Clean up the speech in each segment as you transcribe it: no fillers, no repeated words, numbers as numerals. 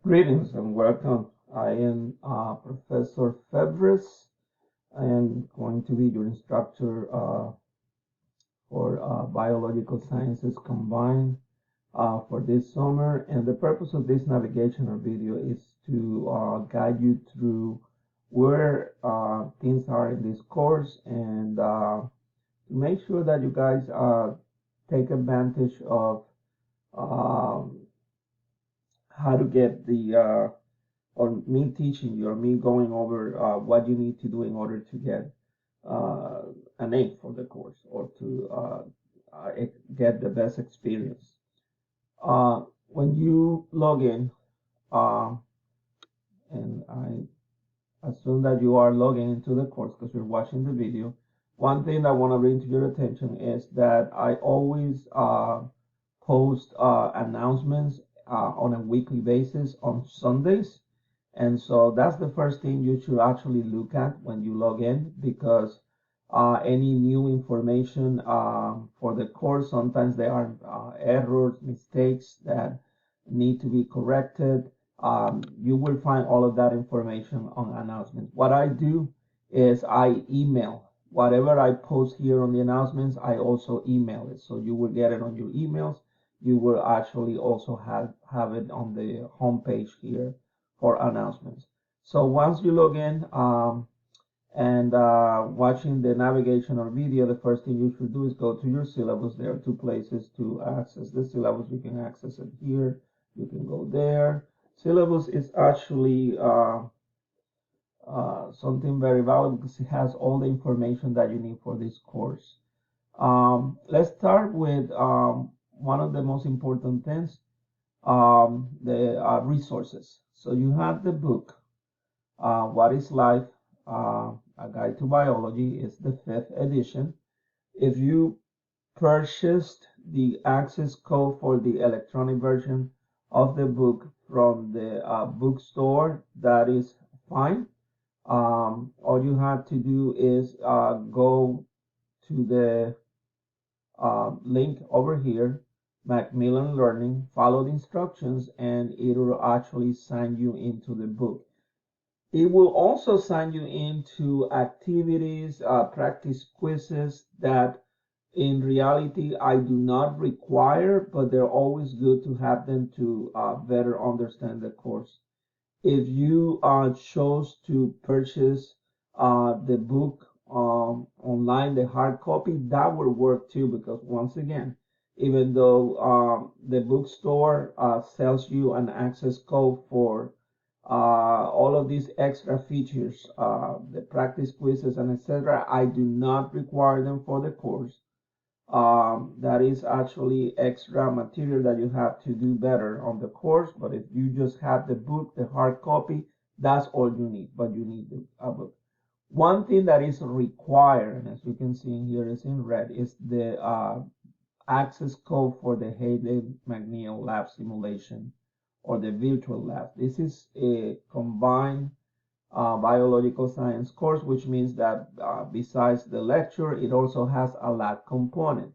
Greetings and welcome. I am Professor Febres. I am going to be your instructor for Biological Sciences Combined for this summer. And the purpose of this navigational video is to guide you through where things are in this course and to make sure that you guys take advantage of um, how to get the or me teaching you or me going over what you need to do in order to get uh, an A for the course or to get the best experience. When you log in, uh, and I assume that you are logging into the course because you're watching the video, one thing I want to bring to your attention is that I always post announcements on a weekly basis on Sundays. And so that's the first thing you should actually look at when you log in because any new information for the course, sometimes there are errors, mistakes that need to be corrected. You will find all of that information on announcements. What I do is I email whatever I post here on the announcements, I also email it. So you will get it on your emails. You will actually also have it on the homepage here for announcements. So once you log in and watching the navigational video, the first thing you should do is go to your syllabus. There are two places to access the syllabus. You can access it here. You can go there. Syllabus is actually something very valuable because it has all the information that you need for this course. Let's start with one of the most important things, the resources. So you have the book, What is Life? A Guide to Biology is the 5th edition. If you purchased the access code for the electronic version of the book from the bookstore, that is fine. All you have to do is go to the link over here, Macmillan Learning, follow the instructions, and it will actually sign you into the book. It will also sign you into activities, practice quizzes that in reality I do not require, but they're always good to have them to better understand the course. If you chose to purchase the book online, the hard copy, that would work too, because once again, even though the bookstore sells you an access code for all of these extra features, the practice quizzes and etc., I do not require them for the course. That is actually extra material that you have to do better on the course. But if you just have the book, the hard copy, that's all you need. But you need a book. One thing that is required, and as you can see in here is in red, is the access code for the Haley McNeil lab simulation or the virtual lab. This is a combined biological science course, which means that besides the lecture, it also has a lab component.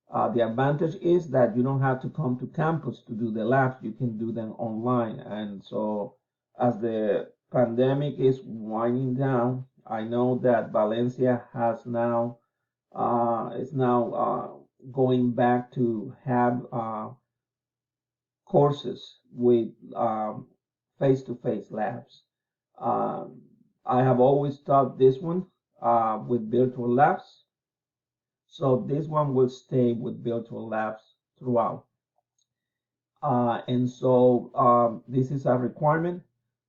The advantage is that you don't have to come to campus to do the labs. You can do them online. And so as the pandemic is winding down, I know that Valencia has now is now going back to have courses with face-to-face labs. Um, I have always taught this one with virtual labs. So this one will stay with virtual labs throughout. And so this is a requirement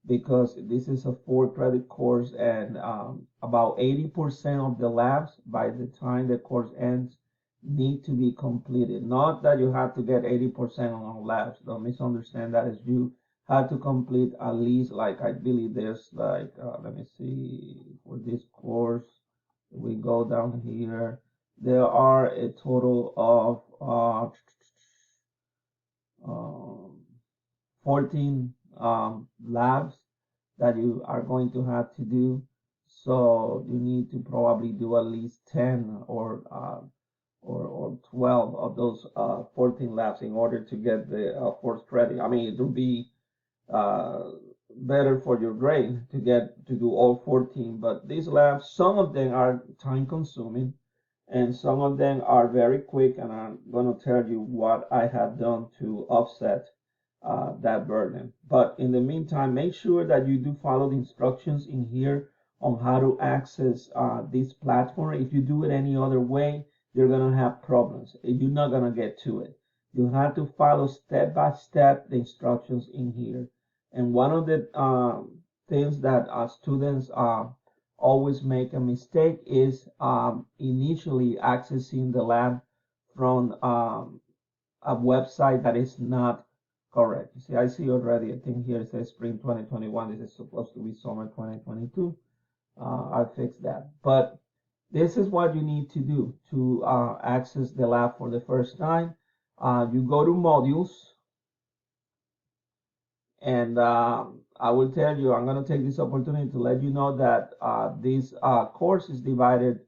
because this is a 4 credit course and about 80% of the labs by the time the course ends need to be completed. Not that you have to get 80% on all labs. Don't misunderstand that as you have to complete at least, like I believe there's like, let me see, for this course, we go down here. There are a total of um, 14 labs that you are going to have to do. So you need to probably do at least 10 or 12 of those 14 labs in order to get the 4th credit. I mean, it will be uh, better for your grade to get to do all 14. But these labs, some of them are time consuming and some of them are very quick, and I'm going to tell you what I have done to offset that burden. But in the meantime, make sure that you do follow the instructions in here on how to access this platform. If you do it any other way, you're going to have problems. You're not going to get to it. You have to follow step by step the instructions in here. And one of the things that students always make a mistake is initially accessing the lab from a website that is not correct. See, I see already a thing here. It says spring 2021. This is supposed to be summer 2022. I fixed that. But this is what you need to do to access the lab for the first time. You go to modules, and I will tell you, I'm going to take this opportunity to let you know that this course is divided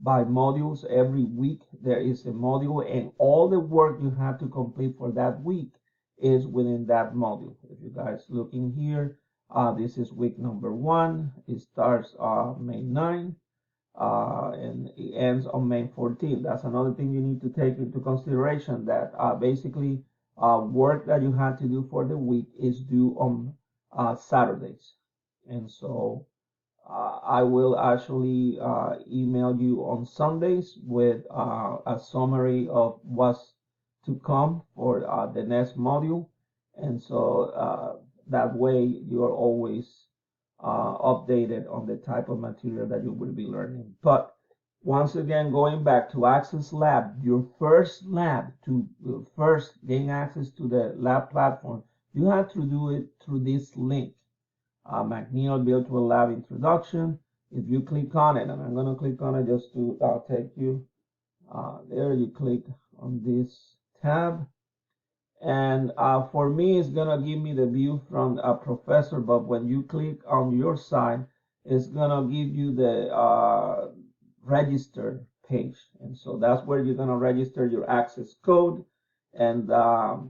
by modules. Every week there is a module, and all the work you have to complete for that week is within that module. If you guys look in here, this is week number 1. It starts May 9. And it ends on May 14th. That's another thing you need to take into consideration, that basically work that you have to do for the week is due on Saturdays. And so I will actually email you on Sundays with a summary of what's to come for the next module. And so that way you're always updated on the type of material that you will be learning. But once again, going back to Access Lab, your first lab, to first gain access to the lab platform, you have to do it through this link, McNeil Virtual Lab Introduction. If you click on it, and I'm going to click on it just to take you there, you click on this tab. And for me, it's gonna give me the view from a professor, but when you click on your side, it's gonna give you the register page. And so that's where you're gonna register your access code. And the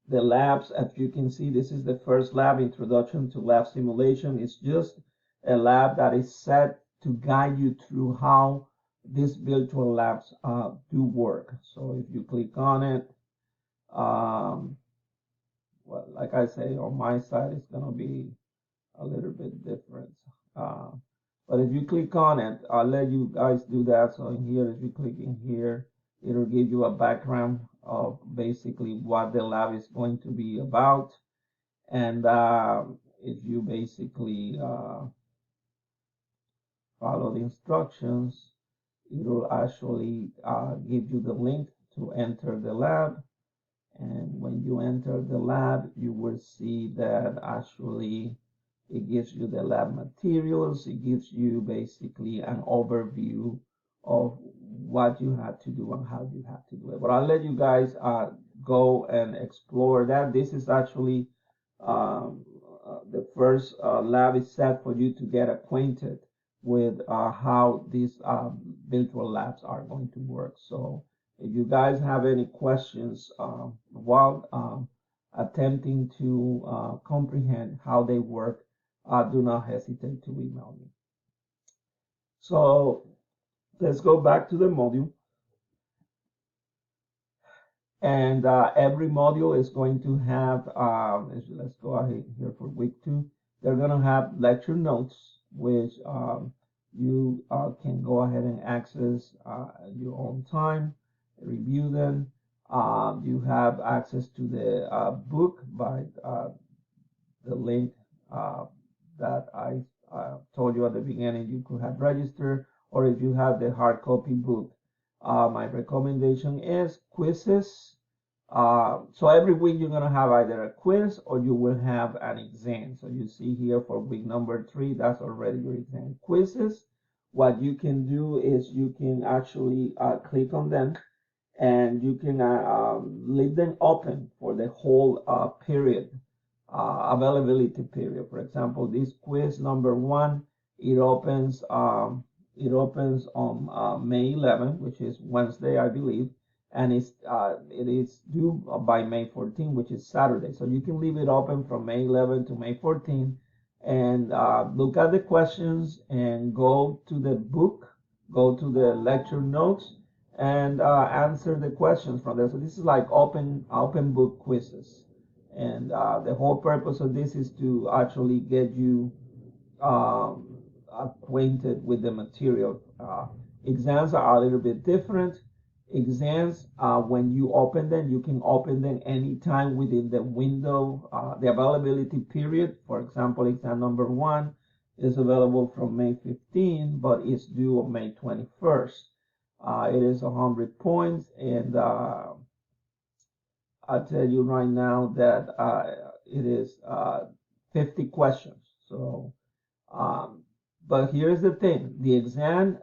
labs, as you can see, this is the first lab, Introduction to Lab Simulation. It's just a lab that is set to guide you through how these virtual labs do work. So if you click on it, well, like I say, on my side, it's going to be a little bit different. But if you click on it, I'll let you guys do that. So in here, if you click in here, it'll give you a background of basically what the lab is going to be about. And if you basically follow the instructions, it'll actually give you the link to enter the lab. And when you enter the lab, you will see that actually it gives you the lab materials. It gives you basically an overview of what you have to do and how you have to do it. But I'll let you guys go and explore that. This is actually the first lab is set for you to get acquainted with how these virtual labs are going to work. So if you guys have any questions while attempting to comprehend how they work, do not hesitate to email me. So let's go back to the module. And every module is going to have, let's go ahead here for week 2. They're going to have lecture notes, which you can go ahead and access at your own time, review them. You have access to the book by the link that I told you at the beginning. You could have registered, or if you have the hard copy book, my recommendation is quizzes. So every week you're going to have either a quiz or you will have an exam. So you see here for week number 3, that's already your exam. Quizzes, what you can do is you can actually click on them, and you can leave them open for the whole period, availability period. For example, this quiz number 1, it opens on May 11th, which is Wednesday, I believe, and it is due by May 14, which is Saturday. So you can leave it open from May 11 to May 14, and look at the questions and go to the book, go to the lecture notes, and answer the questions from there. So this is like open book quizzes, and the whole purpose of this is to actually get you um, acquainted with the material. Exams are a little bit different. Exams, when you open them, you can open them anytime within the window, the availability period. For example, exam number 1 is available from May 15, but it's due on May 21st. It is 100 points, and I'll tell you right now that it is 50 questions. So but here's the thing, the exam,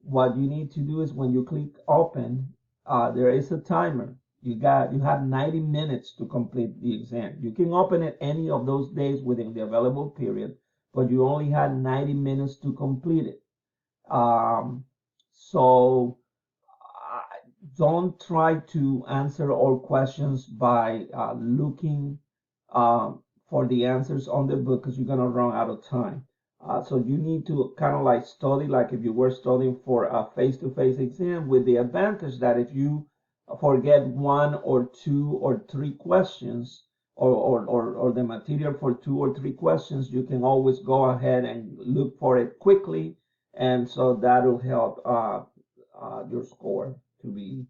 what you need to do is when you click open, there is a timer. You have 90 minutes to complete the exam. You can open it any of those days within the available period, but you only had 90 minutes to complete it. So don't try to answer all questions by looking for the answers on the book, because you're going to run out of time. So you need to kind of like study like if you were studying for a face-to-face exam, with the advantage that if you forget 1 or 2 or 3 questions, or the material for 2 or 3 questions, you can always go ahead and look for it quickly, and so that'll help your score to be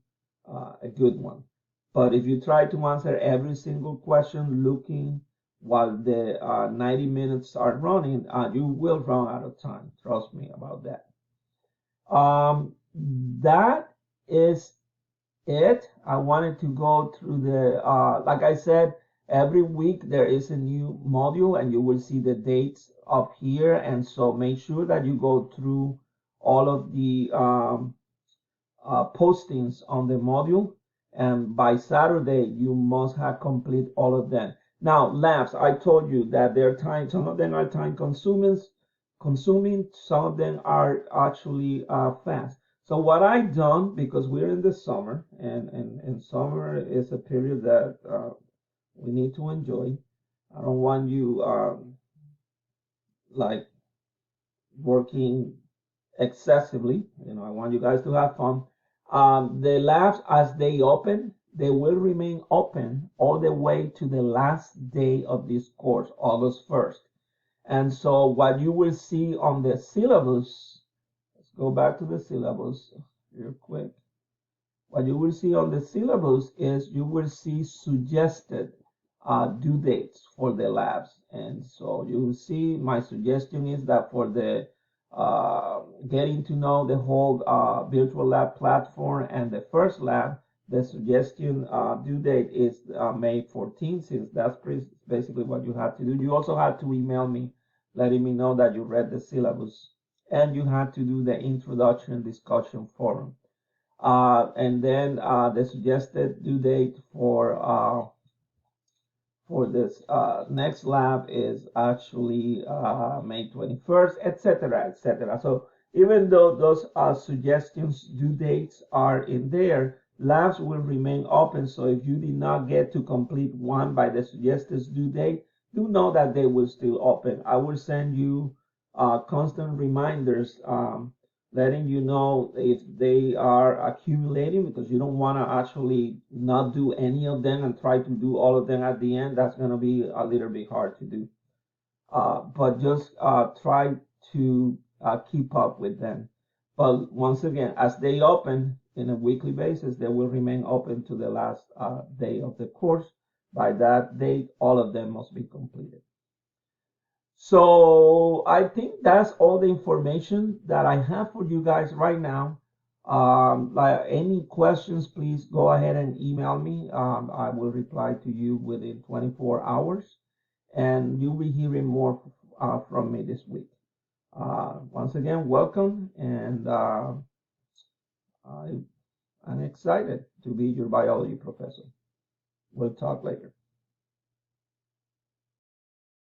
a good one. But if you try to answer every single question looking while the 90 minutes are running, you will run out of time. Trust me about that. That is it. I wanted to go through the, like I said, every week there is a new module, and you will see the dates up here. And so make sure that you go through all of the postings on the module, and by Saturday you must have complete all of them. Now, labs, I told you that they're time, some of them are time consuming, some of them are actually fast. So what I've done, because we're in the summer, and summer is a period that we need to enjoy. I don't want you like working excessively. I want you guys to have fun. The labs, as they open, they will remain open all the way to the last day of this course, August 1st. And so what you will see on the syllabus, let's go back to the syllabus real quick. What you will see on the syllabus is you will see suggested due dates for the labs. And so you will see, my suggestion is that for the getting to know the whole virtual lab platform and the first lab, the suggestion due date is May 14th, since that's basically what you have to do. You also have to email me letting me know that you read the syllabus, and you have to do the introduction discussion forum. And then the suggested due date for this next lab is actually May 21st, etc., etc. So even though those suggestions due dates are in there, labs will remain open. So if you did not get to complete one by the suggested due date, do know that they will still open. I will send you constant reminders letting you know if they are accumulating, because you don't want to actually not do any of them and try to do all of them at the end. That's going to be a little bit hard to do. But just try to keep up with them. But once again, as they open in a weekly basis, they will remain open to the last day of the course. By that date, all of them must be completed. So I think that's all the information that I have for you guys right now. Like any questions, please go ahead and email me. I will reply to you within 24 hours, and you'll be hearing more from me this week. Once again, welcome, and I'm excited to be your biology professor. We'll talk later.